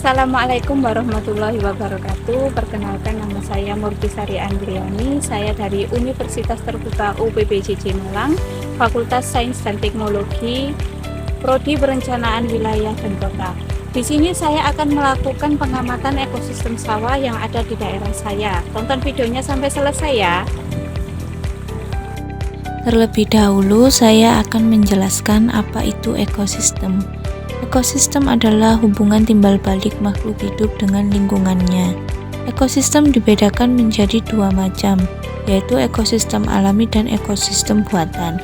Assalamualaikum warahmatullahi wabarakatuh. Perkenalkan, nama saya Murtisari Andriani. Saya dari Universitas Terbuka UPBJJ Malang, Fakultas Sains dan Teknologi, Prodi Perencanaan Wilayah dan Kota. Di sini saya akan melakukan pengamatan ekosistem sawah yang ada di daerah saya. Tonton videonya sampai selesai ya. Terlebih dahulu saya akan menjelaskan apa itu ekosistem. Ekosistem adalah hubungan timbal balik makhluk hidup dengan lingkungannya. Ekosistem dibedakan menjadi dua macam, yaitu ekosistem alami dan ekosistem buatan.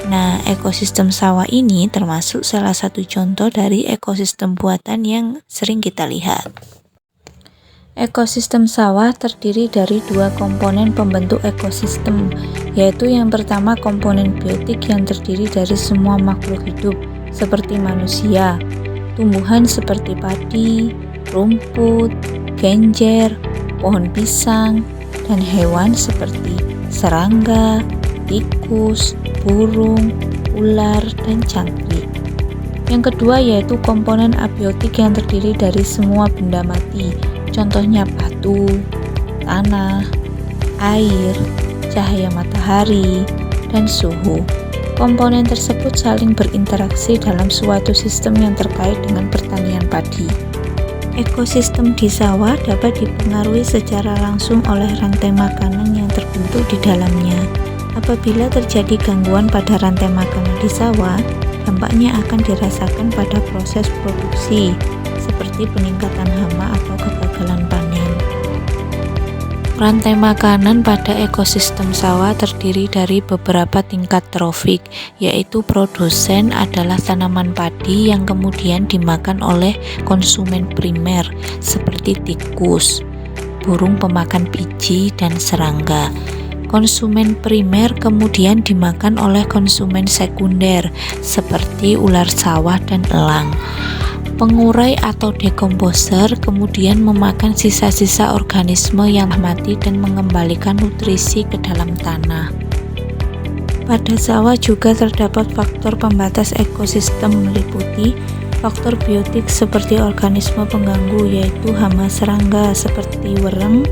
Nah, ekosistem sawah ini termasuk salah satu contoh dari ekosistem buatan yang sering kita lihat. Ekosistem sawah terdiri dari dua komponen pembentuk ekosistem, yaitu yang pertama komponen biotik yang terdiri dari semua makhluk hidup, seperti manusia, tumbuhan seperti padi, rumput, genjer, pohon pisang, dan hewan seperti serangga, tikus, burung, ular, dan cangkrik. Yang kedua yaitu komponen abiotik yang terdiri dari semua benda mati, contohnya batu, tanah, air, cahaya matahari, dan suhu. Komponen tersebut saling berinteraksi dalam suatu sistem yang terkait dengan pertanian padi. Ekosistem di sawah dapat dipengaruhi secara langsung oleh rantai makanan yang terbentuk di dalamnya. Apabila terjadi gangguan pada rantai makanan di sawah, dampaknya akan dirasakan pada proses produksi, seperti peningkatan hama atau kegagalan panen. Rantai makanan pada ekosistem sawah terdiri dari beberapa tingkat trofik, yaitu produsen adalah tanaman padi yang kemudian dimakan oleh konsumen primer seperti tikus, burung pemakan biji, dan serangga. Konsumen primer kemudian dimakan oleh konsumen sekunder seperti ular sawah dan elang. Pengurai atau dekomposer kemudian memakan sisa-sisa organisme yang mati dan mengembalikan nutrisi ke dalam tanah. Pada sawah juga terdapat faktor pembatas ekosistem meliputi faktor biotik seperti organisme pengganggu yaitu hama serangga seperti wereng,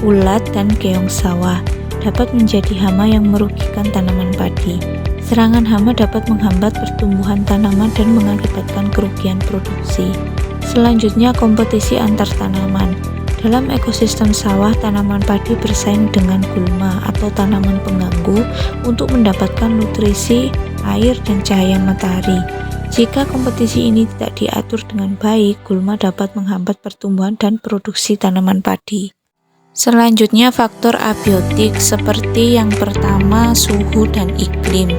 ulat, dan keong sawah dapat menjadi hama yang merugikan tanaman padi. Serangan hama dapat menghambat pertumbuhan tanaman dan mengakibatkan kerugian produksi. Selanjutnya, kompetisi antar tanaman. Dalam ekosistem sawah, tanaman padi bersaing dengan gulma atau tanaman pengganggu untuk mendapatkan nutrisi, air, dan cahaya matahari. Jika kompetisi ini tidak diatur dengan baik, gulma dapat menghambat pertumbuhan dan produksi tanaman padi. Selanjutnya, faktor abiotik seperti yang pertama, suhu dan iklim.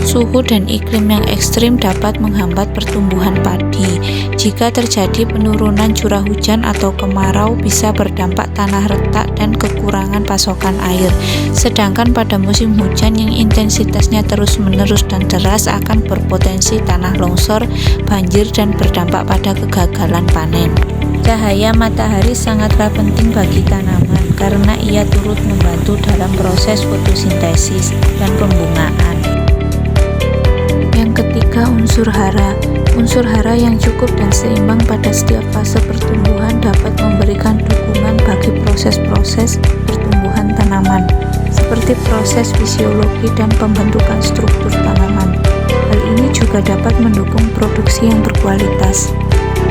Suhu dan iklim yang ekstrim dapat menghambat pertumbuhan padi. Jika terjadi penurunan curah hujan atau kemarau, bisa berdampak tanah retak dan kekurangan pasokan air. Sedangkan pada musim hujan yang intensitasnya terus-menerus dan deras akan berpotensi tanah longsor, banjir, dan berdampak pada kegagalan panen. Cahaya matahari sangatlah penting bagi tanaman karena ia turut membantu dalam proses fotosintesis dan pembungaan. Yang ketiga, unsur hara. Unsur hara yang cukup dan seimbang pada setiap fase pertumbuhan dapat memberikan dukungan bagi proses-proses pertumbuhan tanaman, seperti proses fisiologi dan pembentukan struktur tanaman. Hal ini juga dapat mendukung produksi yang berkualitas.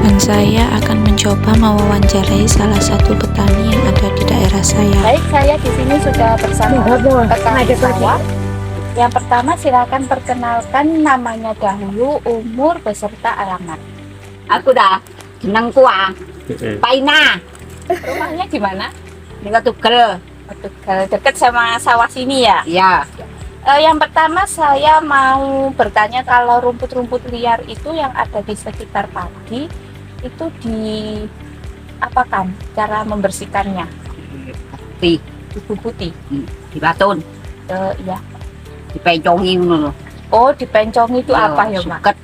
Dan saya akan mencoba mewawancarai salah satu petani yang ada di daerah saya. Baik, saya di sini sudah bersama petani sawah. Yang pertama, silakan perkenalkan namanya dahulu, umur, beserta alamat. Aku dah jeneng kuah Paina. Rumahnya di mana? Ini Tugel. Dekat sama sawah sini ya? Ya, Yang pertama saya mau bertanya, kalau rumput-rumput liar itu yang ada di sekitar padi itu diapakan cara membersihkannya? di Dibubuti? di batun, Ya. dipencongi ngono lho. Oh, dipencongi itu apa ya, Mak? Suket.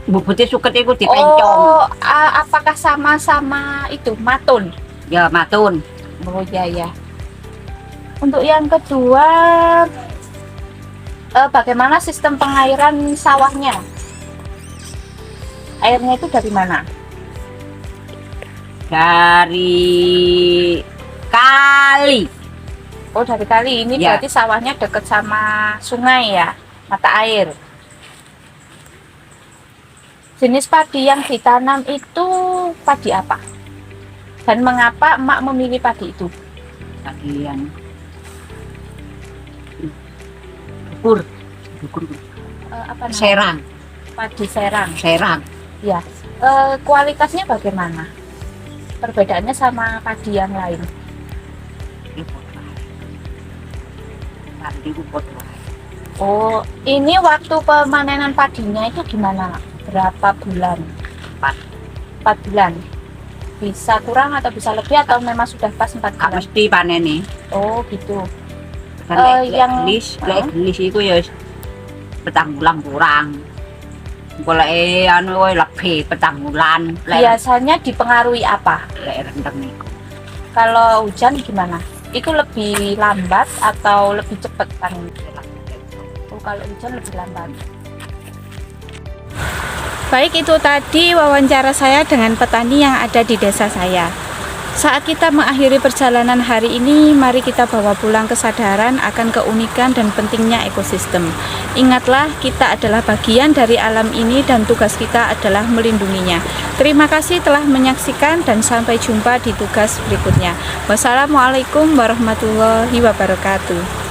Bubute suket iku dipencong. Oh, apakah sama-sama itu matun? Ya, matun. Oh ya ya. Untuk yang kedua, bagaimana sistem pengairan sawahnya? Airnya itu dari mana? Dari kali. Oh, dari kali. Ini Ya. berarti sawahnya deket sama sungai ya, mata air. Jenis padi yang ditanam itu padi apa? Dan mengapa emak memilih padi itu? Bagian dukur, dukur, Apa namanya? serang, Padi serang. serang. Ya. Kualitasnya bagaimana? Perbedaannya sama padi yang lain. Tadi kupot Oh, ini waktu pemanenan padinya itu gimana? Berapa bulan? 4. 4 bulan. Bisa kurang atau bisa lebih atau memang sudah pas 4 Gak bulan? mesti panen nih. Oh, gitu. Kan yang- gelis itu ya petang bulan kurang. Kalau anu lebih petang bulan, Biasanya dipengaruhi apa? rendeng itu. Kalau hujan gimana? Itu lebih lambat atau lebih cepat panen? Oh, kalau hujan lebih lambat. Baik, itu tadi wawancara saya dengan petani yang ada di desa saya. Saat kita mengakhiri perjalanan hari ini, mari kita bawa pulang kesadaran akan keunikan dan pentingnya ekosistem. Ingatlah, kita adalah bagian dari alam ini dan tugas kita adalah melindunginya. Terima kasih telah menyaksikan dan sampai jumpa di tugas berikutnya. Wassalamualaikum warahmatullahi wabarakatuh.